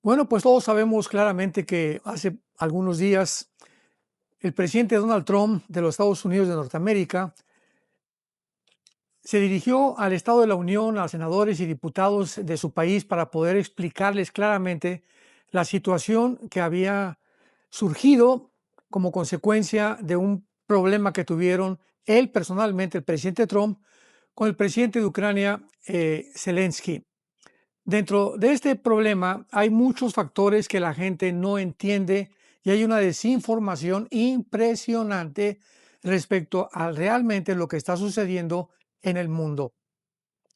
Bueno, pues todos sabemos claramente que hace algunos días el presidente Donald Trump de los Estados Unidos de Norteamérica se dirigió al Estado de la Unión, a senadores y diputados de su país para poder explicarles claramente la situación que había surgido como consecuencia de un problema que tuvieron él personalmente, el presidente Trump, con el presidente de Ucrania, Zelensky. Dentro de este problema hay muchos factores que la gente no entiende y hay una desinformación impresionante respecto a realmente lo que está sucediendo en el mundo.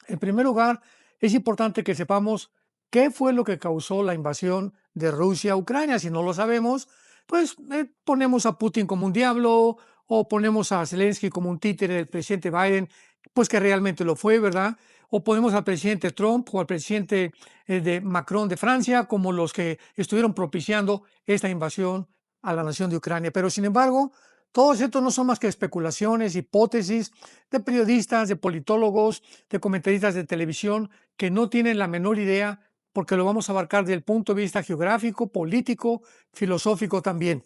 En primer lugar, es importante que sepamos qué fue lo que causó la invasión de Rusia a Ucrania. Si no lo sabemos, pues ponemos a Putin como un diablo o ponemos a Zelensky como un títere del presidente Biden, pues que realmente lo fue, ¿verdad? O ponemos al presidente Trump o al presidente de Macron de Francia como los que estuvieron propiciando esta invasión a la nación de Ucrania. Pero sin embargo, todos estos no son más que especulaciones, hipótesis de periodistas, de politólogos, de comentaristas de televisión que no tienen la menor idea porque lo vamos a abarcar desde el punto de vista geográfico, político, filosófico también.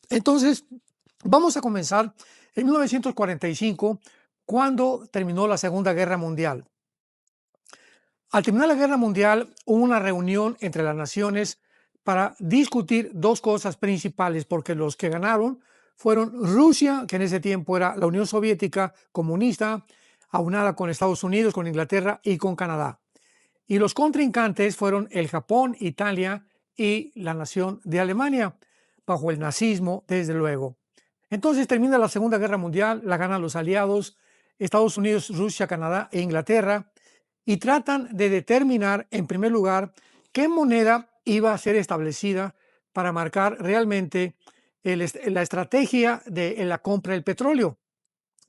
Entonces, vamos a comenzar en 1945, cuando terminó la Segunda Guerra Mundial. Al terminar la Guerra Mundial, hubo una reunión entre las naciones para discutir dos cosas principales, porque los que ganaron fueron Rusia, que en ese tiempo era la Unión Soviética comunista, aunada con Estados Unidos, con Inglaterra y con Canadá. Y los contrincantes fueron el Japón, Italia y la nación de Alemania, bajo el nazismo, desde luego. Entonces termina la Segunda Guerra Mundial, la ganan los aliados, Estados Unidos, Rusia, Canadá e Inglaterra, y tratan de determinar, en primer lugar, qué moneda iba a ser establecida para marcar realmente la estrategia de la compra del petróleo.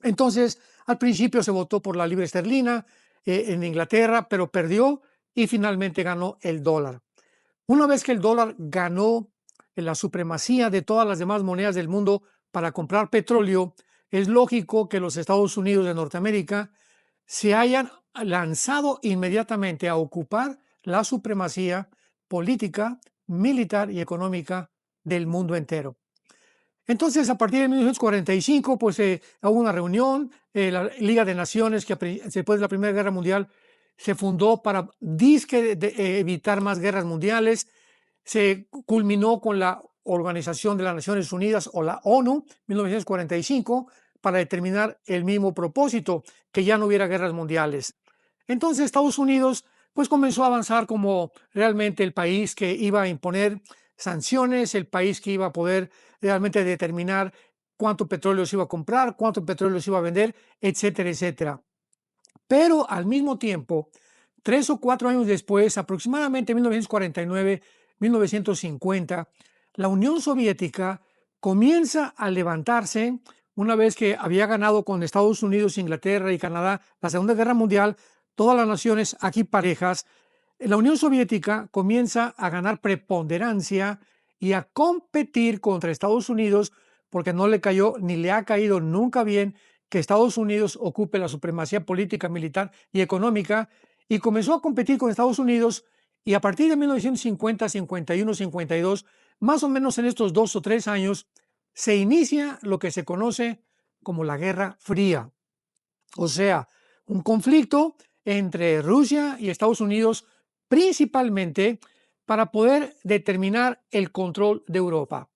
Entonces, al principio se votó por la libra esterlina en Inglaterra, pero perdió y finalmente ganó el dólar. Una vez que el dólar ganó la supremacía de todas las demás monedas del mundo para comprar petróleo, es lógico que los Estados Unidos de Norteamérica se hayan lanzado inmediatamente a ocupar la supremacía política, militar y económica del mundo entero. Entonces, a partir de 1945, pues hubo una reunión, la Liga de Naciones, que después de la Primera Guerra Mundial se fundó para evitar más guerras mundiales. Se culminó con la Organización de las Naciones Unidas o la ONU, 1945, para determinar el mismo propósito, que ya no hubiera guerras mundiales. Entonces, Estados Unidos pues comenzó a avanzar como realmente el país que iba a imponer sanciones, el país que iba a poder realmente determinar cuánto petróleo se iba a comprar, cuánto petróleo se iba a vender, etcétera, etcétera. Pero al mismo tiempo, 3 o 4 años después, aproximadamente 1949, 1950, la Unión Soviética comienza a levantarse una vez que había ganado con Estados Unidos, Inglaterra y Canadá la Segunda Guerra Mundial, todas las naciones aquí parejas. La Unión Soviética comienza a ganar preponderancia y a competir contra Estados Unidos porque no le cayó ni le ha caído nunca bien que Estados Unidos ocupe la supremacía política, militar y económica, y comenzó a competir con Estados Unidos, y a partir de 1950, 51, 52, más o menos en estos 2 o 3 años, se inicia lo que se conoce como la Guerra Fría, o sea, un conflicto entre Rusia y Estados Unidos principalmente para poder determinar el control de Europa.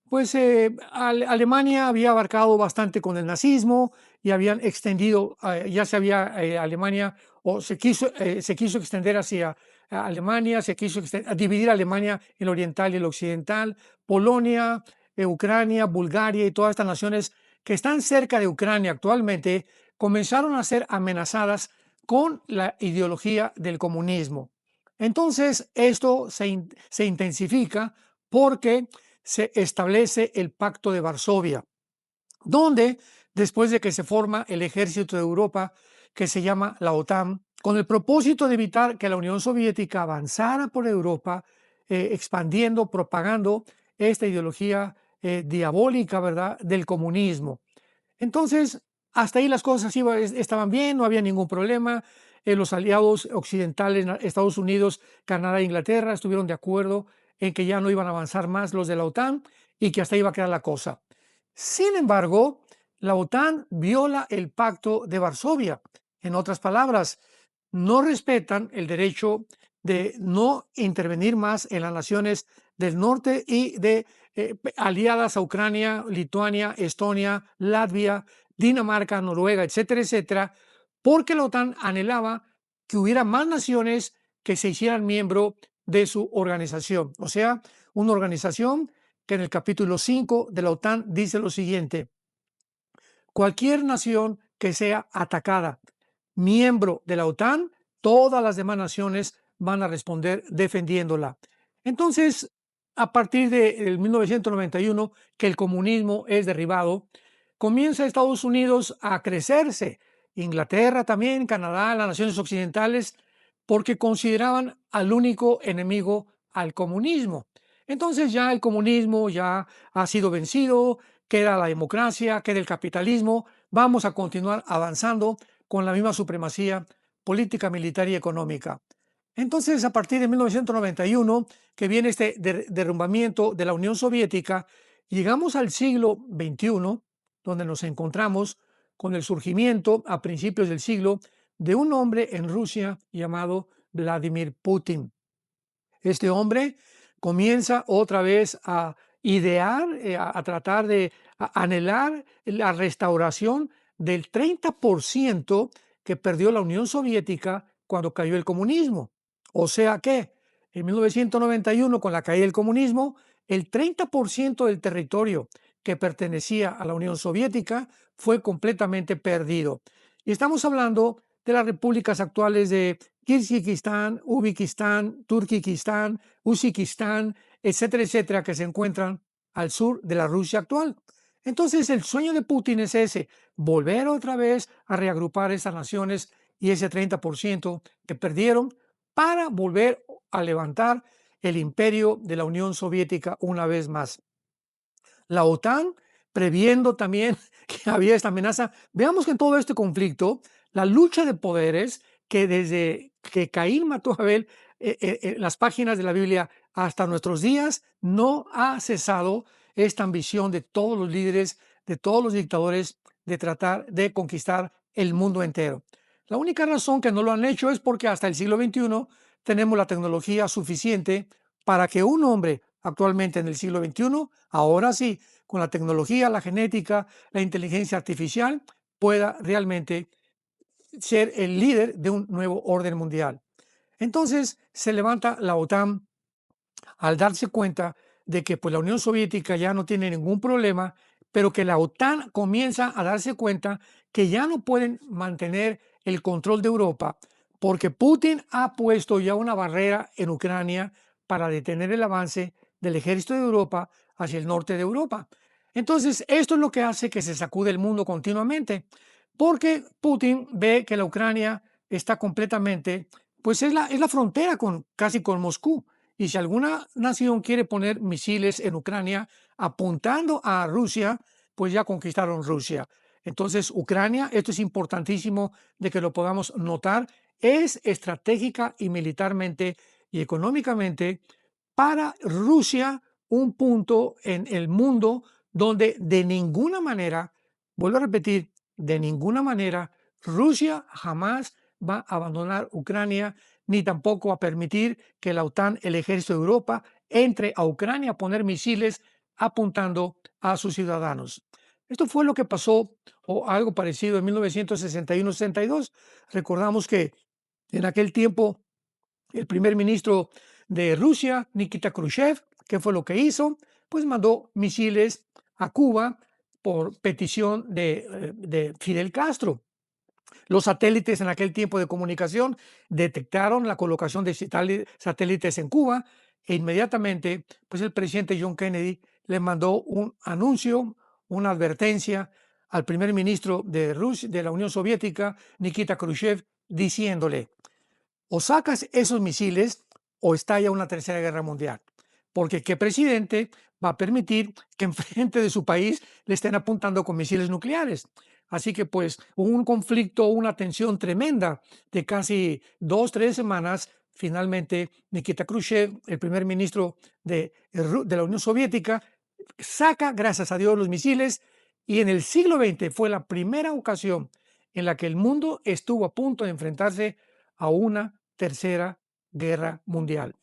Pues Alemania había abarcado bastante con el nazismo y habían extendido, ya se había Alemania, o se quiso extender hacia Alemania, se quiso dividir Alemania en el oriental y el occidental, Polonia, Ucrania, Bulgaria y todas estas naciones que están cerca de Ucrania actualmente comenzaron a ser amenazadas con la ideología del comunismo. Entonces, esto se intensifica porque se establece el Pacto de Varsovia, donde, después de que se forma el ejército de Europa, que se llama la OTAN, con el propósito de evitar que la Unión Soviética avanzara por Europa, expandiendo, propagando esta ideología diabólica, ¿verdad?, del comunismo. Entonces, hasta ahí las cosas estaban bien, no había ningún problema. los aliados occidentales, Estados Unidos, Canadá e Inglaterra, estuvieron de acuerdo en que ya no iban a avanzar más los de la OTAN y que hasta iba a quedar la cosa. Sin embargo, la OTAN viola el Pacto de Varsovia. En otras palabras, no respetan el derecho de no intervenir más en las naciones del norte y de aliadas a Ucrania, Lituania, Estonia, Latvia, Dinamarca, Noruega, etcétera, etcétera, porque la OTAN anhelaba que hubiera más naciones que se hicieran miembro de su organización. O sea, una organización que en el capítulo 5 de la OTAN dice lo siguiente: cualquier nación que sea atacada, miembro de la OTAN, todas las demás naciones van a responder defendiéndola. Entonces, a partir de 1991, que el comunismo es derribado, comienza Estados Unidos a crecerse, Inglaterra también, Canadá, las naciones occidentales, porque consideraban al único enemigo al comunismo. Entonces ya el comunismo ya ha sido vencido, queda la democracia, queda el capitalismo, vamos a continuar avanzando con la misma supremacía política, militar y económica. Entonces, a partir de 1991, que viene este derrumbamiento de la Unión Soviética, llegamos al siglo XXI, donde nos encontramos con el surgimiento a principios del siglo de un hombre en Rusia llamado Vladimir Putin. Este hombre comienza otra vez a idear, a tratar de anhelar la restauración del 30% que perdió la Unión Soviética cuando cayó el comunismo. O sea que en 1991, con la caída del comunismo, el 30% del territorio que pertenecía a la Unión Soviética fue completamente perdido. Y estamos hablando de las repúblicas actuales de Kirguistán, Uzbekistán, Turkmenistán, Uzbekistán, etcétera, etcétera, que se encuentran al sur de la Rusia actual. Entonces, el sueño de Putin es ese: volver otra vez a reagrupar esas naciones y ese 30% que perdieron para volver a levantar el imperio de la Unión Soviética una vez más. La OTAN, previendo también que había esta amenaza, veamos que en todo este conflicto, la lucha de poderes, que desde que Caín mató a Abel, las páginas de la Biblia hasta nuestros días, no ha cesado esta ambición de todos los líderes, de todos los dictadores, de tratar de conquistar el mundo entero. La única razón que no lo han hecho es porque hasta el siglo XXI tenemos la tecnología suficiente para que un hombre actualmente en el siglo XXI, ahora sí, con la tecnología, la genética, la inteligencia artificial, pueda realmente ser el líder de un nuevo orden mundial. Entonces se levanta la OTAN al darse cuenta de que pues, la Unión Soviética ya no tiene ningún problema, pero que la OTAN comienza a darse cuenta que ya no pueden mantener el control de Europa, porque Putin ha puesto ya una barrera en Ucrania para detener el avance del ejército de Europa hacia el norte de Europa. Entonces, esto es lo que hace que se sacude el mundo continuamente, porque Putin ve que la Ucrania está completamente, pues es la frontera casi con Moscú. Y si alguna nación quiere poner misiles en Ucrania apuntando a Rusia, pues ya conquistaron Rusia. Entonces, Ucrania, esto es importantísimo de que lo podamos notar, es estratégica y militarmente y económicamente para Rusia un punto en el mundo donde de ninguna manera, vuelvo a repetir, de ninguna manera Rusia jamás va a abandonar Ucrania, ni tampoco a permitir que la OTAN, el ejército de Europa, entre a Ucrania a poner misiles apuntando a sus ciudadanos. Esto fue lo que pasó, o algo parecido, en 1961-62. Recordamos que en aquel tiempo el primer ministro de Rusia, Nikita Khrushchev, ¿qué fue lo que hizo? Pues mandó misiles a Cuba por petición de Fidel Castro. Los satélites en aquel tiempo de comunicación detectaron la colocación de satélites en Cuba e inmediatamente pues el presidente John Kennedy le mandó un anuncio, una advertencia al primer ministro de Rusia, de la Unión Soviética, Nikita Khrushchev, diciéndole: o sacas esos misiles o estalla una tercera guerra mundial. Porque ¿qué presidente va a permitir que enfrente de su país le estén apuntando con misiles nucleares? Así que pues hubo un conflicto, una tensión tremenda de casi 2, 3 semanas. Finalmente, Nikita Khrushchev, el primer ministro de la Unión Soviética, saca, gracias a Dios, los misiles, y en el siglo XX fue la primera ocasión en la que el mundo estuvo a punto de enfrentarse a una tercera guerra mundial.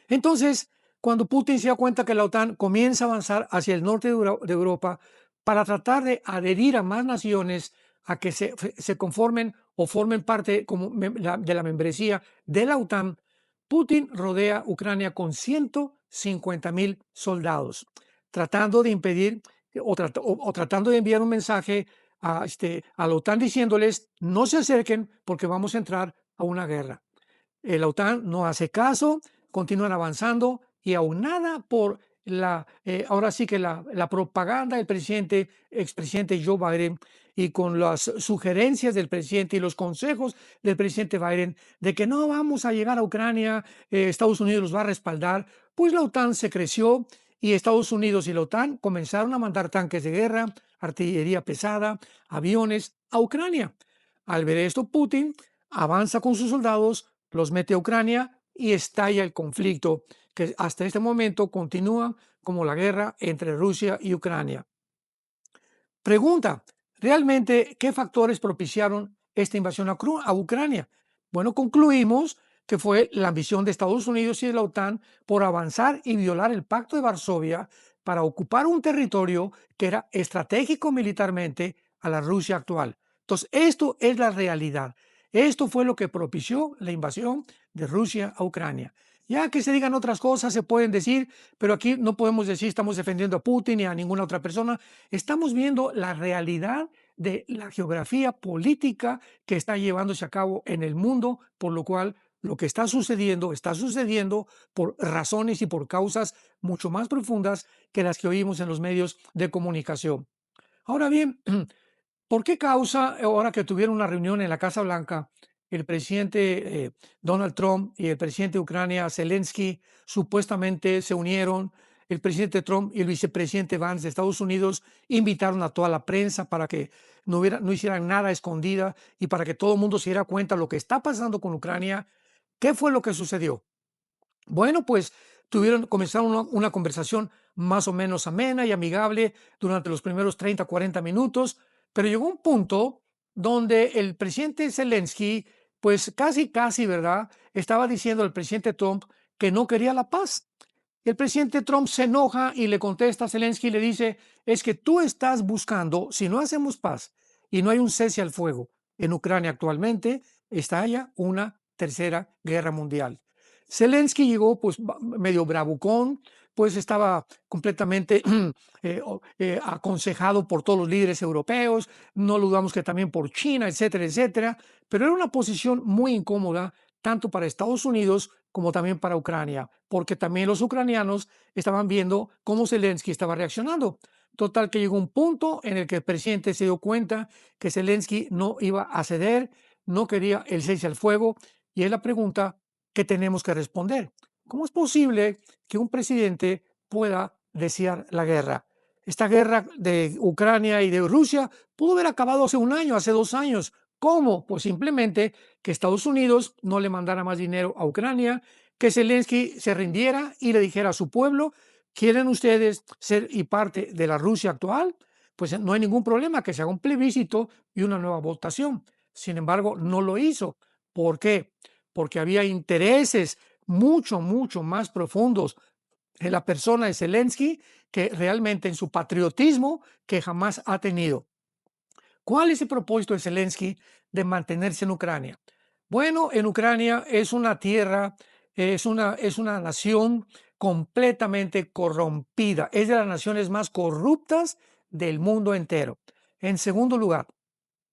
Entonces, cuando Putin se da cuenta que la OTAN comienza a avanzar hacia el norte de Europa para tratar de adherir a más naciones a que se conformen o formen parte de la membresía de la OTAN, Putin rodea Ucrania con 150.000 soldados, tratando de impedir o tratando de enviar un mensaje a la OTAN diciéndoles no se acerquen porque vamos a entrar a una guerra. La OTAN no hace caso, continúan avanzando y aunada por ahora sí que la propaganda del expresidente Joe Biden y con las sugerencias del presidente y los consejos del presidente Biden de que no vamos a llegar a Ucrania, Estados Unidos los va a respaldar, pues la OTAN se creció y Estados Unidos y la OTAN comenzaron a mandar tanques de guerra, artillería pesada, aviones a Ucrania. Al ver esto, Putin avanza con sus soldados, los mete a Ucrania y estalla el conflicto, que hasta este momento continúa como la guerra entre Rusia y Ucrania. Pregunta, ¿realmente qué factores propiciaron esta invasión a Ucrania? Bueno, concluimos que fue la ambición de Estados Unidos y de la OTAN por avanzar y violar el Pacto de Varsovia para ocupar un territorio que era estratégico militarmente a la Rusia actual. Entonces, esto es la realidad. Esto fue lo que propició la invasión de Rusia a Ucrania. Ya que se digan otras cosas, se pueden decir, pero aquí no podemos decir estamos defendiendo a Putin ni a ninguna otra persona. Estamos viendo la realidad de la geografía política que está llevándose a cabo en el mundo, por lo cual lo que está sucediendo por razones y por causas mucho más profundas que las que oímos en los medios de comunicación. Ahora bien, ¿por qué causa, ahora que tuvieron una reunión en la Casa Blanca, el presidente Donald Trump y el presidente de Ucrania, Zelensky, supuestamente se unieron? El presidente Trump y el vicepresidente Vance de Estados Unidos invitaron a toda la prensa para que no hicieran nada escondida y para que todo el mundo se diera cuenta de lo que está pasando con Ucrania. ¿Qué fue lo que sucedió? Bueno, pues comenzaron una conversación más o menos amena y amigable durante los primeros 30, 40 minutos, pero llegó un punto donde el presidente Zelensky, pues casi, ¿verdad? Estaba diciendo al presidente Trump que no quería la paz. El presidente Trump se enoja y le contesta a Zelensky y le dice, es que tú estás buscando, si no hacemos paz y no hay un cese al fuego en Ucrania actualmente, estalla una tercera guerra mundial. Zelensky llegó pues medio bravucón, pues estaba completamente aconsejado por todos los líderes europeos, no dudamos que también por China, etcétera, etcétera, pero era una posición muy incómoda tanto para Estados Unidos como también para Ucrania, porque también los ucranianos estaban viendo cómo Zelensky estaba reaccionando. Total que llegó un punto en el que el presidente se dio cuenta que Zelensky no iba a ceder, no quería el cese al fuego, y es la pregunta que tenemos que responder. ¿Cómo es posible que un presidente pueda desear la guerra? Esta guerra de Ucrania y de Rusia pudo haber acabado hace un año, hace 2 años. ¿Cómo? Pues simplemente que Estados Unidos no le mandara más dinero a Ucrania, que Zelensky se rindiera y le dijera a su pueblo, ¿quieren ustedes ser y parte de la Rusia actual? Pues no hay ningún problema, que se haga un plebiscito y una nueva votación. Sin embargo, no lo hizo. ¿Por qué? Porque había intereses mucho más profundos en la persona de Zelensky que realmente en su patriotismo que jamás ha tenido. ¿Cuál es el propósito de Zelensky de mantenerse en Ucrania? Bueno, en Ucrania es una tierra, es una nación completamente corrompida, es de las naciones más corruptas del mundo entero. En segundo lugar,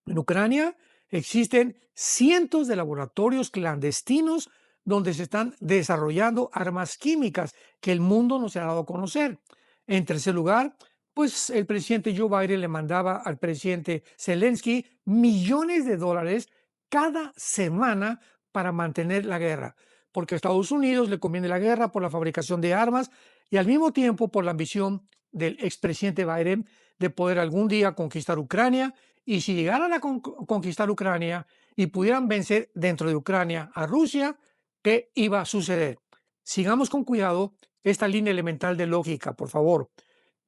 en Ucrania existen cientos de laboratorios clandestinos donde se están desarrollando armas químicas que el mundo no se ha dado a conocer. En tercer lugar, pues el presidente Joe Biden le mandaba al presidente Zelensky millones de dólares cada semana para mantener la guerra, porque a Estados Unidos le conviene la guerra por la fabricación de armas y al mismo tiempo por la ambición del expresidente Biden de poder algún día conquistar Ucrania, y si llegaran a conquistar Ucrania y pudieran vencer dentro de Ucrania a Rusia, ¿qué iba a suceder? Sigamos con cuidado esta línea elemental de lógica, por favor.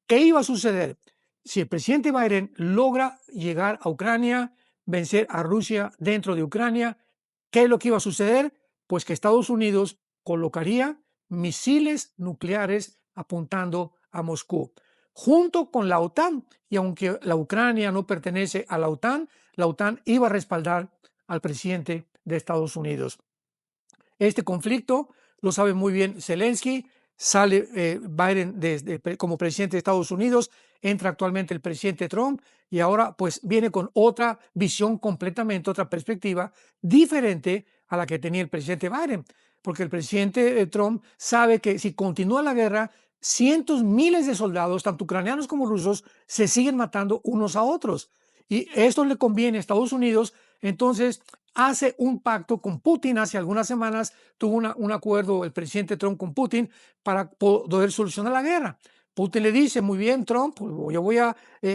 ¿Qué iba a suceder? Si el presidente Biden logra llegar a Ucrania, vencer a Rusia dentro de Ucrania, ¿qué es lo que iba a suceder? Pues que Estados Unidos colocaría misiles nucleares apuntando a Moscú, junto con la OTAN. Y aunque la Ucrania no pertenece a la OTAN iba a respaldar al presidente de Estados Unidos. Este conflicto lo sabe muy bien Zelensky. Sale Biden como presidente de Estados Unidos, entra actualmente el presidente Trump, y ahora pues viene con otra visión completamente, otra perspectiva diferente a la que tenía el presidente Biden, porque el presidente Trump sabe que si continúa la guerra, cientos, miles de soldados, tanto ucranianos como rusos, se siguen matando unos a otros. Y esto le conviene a Estados Unidos. Entonces hace un pacto con Putin. Hace algunas semanas tuvo un acuerdo el presidente Trump con Putin para poder solucionar la guerra. Putin le dice: muy bien, Trump, pues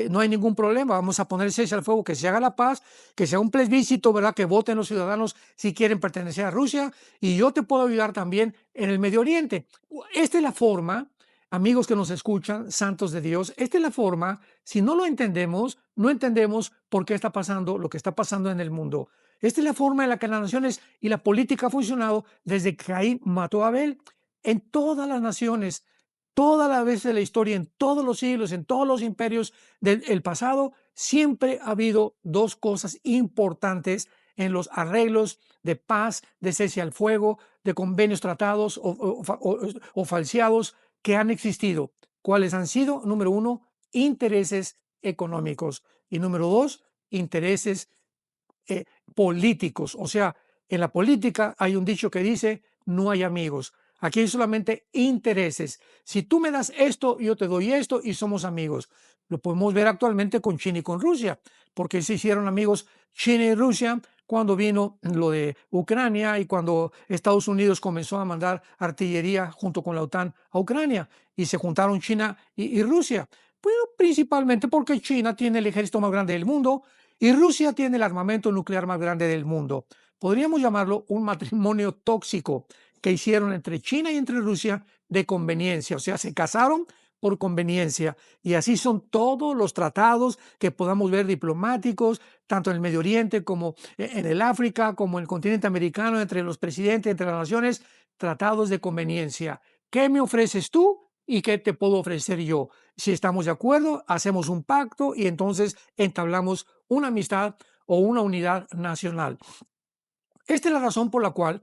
no hay ningún problema, vamos a poner cese al fuego, que se haga la paz, que sea un plebiscito, ¿verdad? Que voten los ciudadanos si quieren pertenecer a Rusia, y yo te puedo ayudar también en el Medio Oriente. Esta es la forma, amigos que nos escuchan, santos de Dios, esta es la forma. Si no lo entendemos, no entendemos por qué está pasando lo que está pasando en el mundo. Esta es la forma en la que las naciones y la política ha funcionado desde que Caín mató a Abel. En todas las naciones, todas las veces de la historia, en todos los siglos, en todos los imperios del pasado, siempre ha habido dos cosas importantes en los arreglos de paz, de cese al fuego, de convenios tratados o falseados que han existido. ¿Cuáles han sido? Número uno, intereses económicos, y número dos, intereses políticos. O sea, en la política hay un dicho que dice: no hay amigos. Aquí hay solamente intereses. Si tú me das esto, yo te doy esto y somos amigos. Lo podemos ver actualmente con China y con Rusia, porque se hicieron amigos China y Rusia cuando vino lo de Ucrania y cuando Estados Unidos comenzó a mandar artillería junto con la OTAN a Ucrania, y se juntaron China y Rusia. Bueno, principalmente porque China tiene el ejército más grande del mundo y Rusia tiene el armamento nuclear más grande del mundo. Podríamos llamarlo un matrimonio tóxico que hicieron entre China y entre Rusia de conveniencia. O sea, se casaron por conveniencia, y así son todos los tratados que podamos ver diplomáticos, tanto en el Medio Oriente como en el África, como en el continente americano, entre los presidentes, entre las naciones, tratados de conveniencia. ¿Qué me ofreces tú y qué te puedo ofrecer yo? Si estamos de acuerdo, hacemos un pacto y entonces entablamos una amistad o una unidad nacional. Esta es la razón por la cual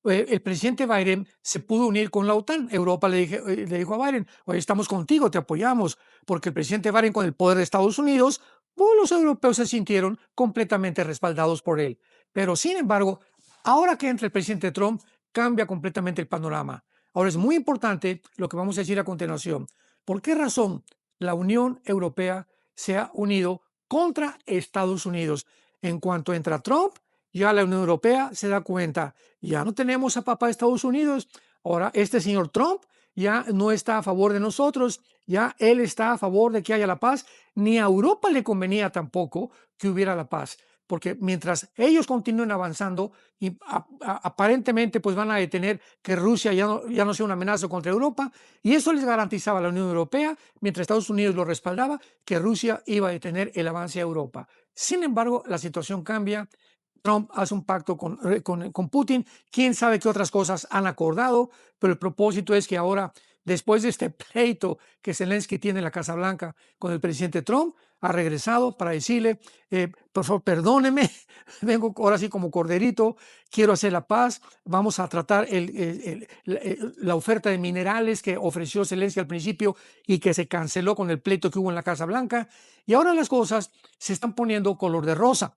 el presidente Biden se pudo unir con la OTAN. Europa le dijo a Biden: oye, estamos contigo, te apoyamos, porque el presidente Biden, con el poder de Estados Unidos, pues los europeos se sintieron completamente respaldados por él. Pero sin embargo, ahora que entra el presidente Trump, cambia completamente el panorama. Ahora es muy importante lo que vamos a decir a continuación. ¿Por qué razón la Unión Europea se ha unido contra Estados Unidos? En cuanto entra Trump, ya la Unión Europea se da cuenta: ya no tenemos a papá de Estados Unidos, ahora este señor Trump ya no está a favor de nosotros, ya él está a favor de que haya la paz. Ni a Europa le convenía tampoco que hubiera la paz, porque mientras ellos continúen avanzando y aparentemente pues van a detener que Rusia ya no sea una amenaza contra Europa, y eso les garantizaba a la Unión Europea, mientras Estados Unidos lo respaldaba, que Rusia iba a detener el avance a Europa. Sin embargo, la situación cambia. Trump hace un pacto con Putin. Quién sabe qué otras cosas han acordado, pero el propósito es que ahora, después de este pleito que Zelensky tiene en la Casa Blanca con el presidente Trump, ha regresado para decirle: por favor, perdóneme, vengo ahora sí como corderito, quiero hacer la paz, vamos a tratar la oferta de minerales que ofreció Zelensky al principio y que se canceló con el pleito que hubo en la Casa Blanca, y ahora las cosas se están poniendo color de rosa.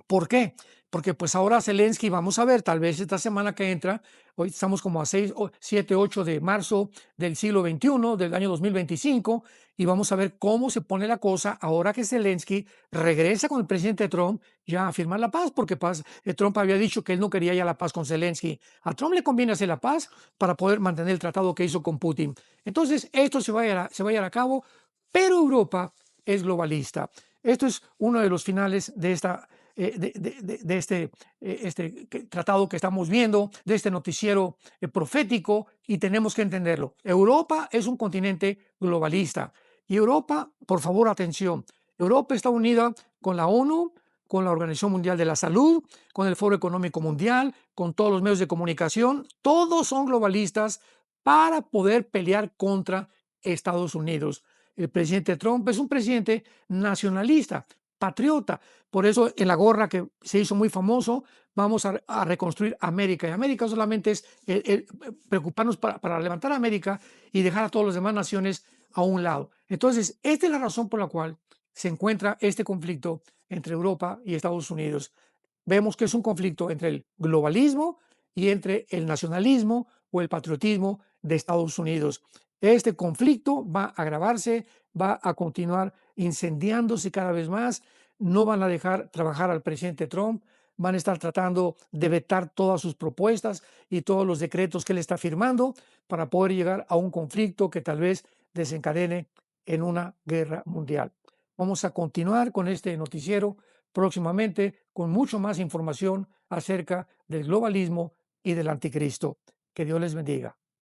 ¿Por qué? Porque pues ahora Zelensky, vamos a ver, tal vez esta semana que entra, hoy estamos como a 6, 7, 8 de marzo del siglo XXI, del año 2025, y vamos a ver cómo se pone la cosa ahora que Zelensky regresa con el presidente Trump ya a firmar la paz, porque Trump había dicho que él no quería ya la paz con Zelensky. A Trump le conviene hacer la paz para poder mantener el tratado que hizo con Putin. Entonces, esto se va a llevar a cabo, pero es globalista. Esto es uno de los finales de este tratado que estamos viendo, de este noticiero profético, y tenemos que entenderlo. Europa es un continente globalista. Y Europa, por favor, atención, Europa está unida con la ONU, con la Organización Mundial de la Salud, con el Foro Económico Mundial, con todos los medios de comunicación. Todos son globalistas para poder pelear contra Estados Unidos. El presidente Trump es un presidente nacionalista, patriota. Por eso en la gorra que se hizo muy famoso, vamos a reconstruir América. Y América solamente es preocuparnos para levantar a América y dejar a todas las demás naciones a un lado. Entonces, esta es la razón por la cual se encuentra este conflicto entre Europa y Estados Unidos. Vemos que es un conflicto entre el globalismo y entre el nacionalismo o el patriotismo de Estados Unidos. Este conflicto va a agravarse, va a continuar incendiándose cada vez más. No van a dejar trabajar al presidente Trump, van a estar tratando de vetar todas sus propuestas y todos los decretos que él está firmando para poder llegar a un conflicto que tal vez desencadene en una guerra mundial. Vamos a continuar con este noticiero próximamente con mucho más información acerca del globalismo y del anticristo. Que Dios les bendiga.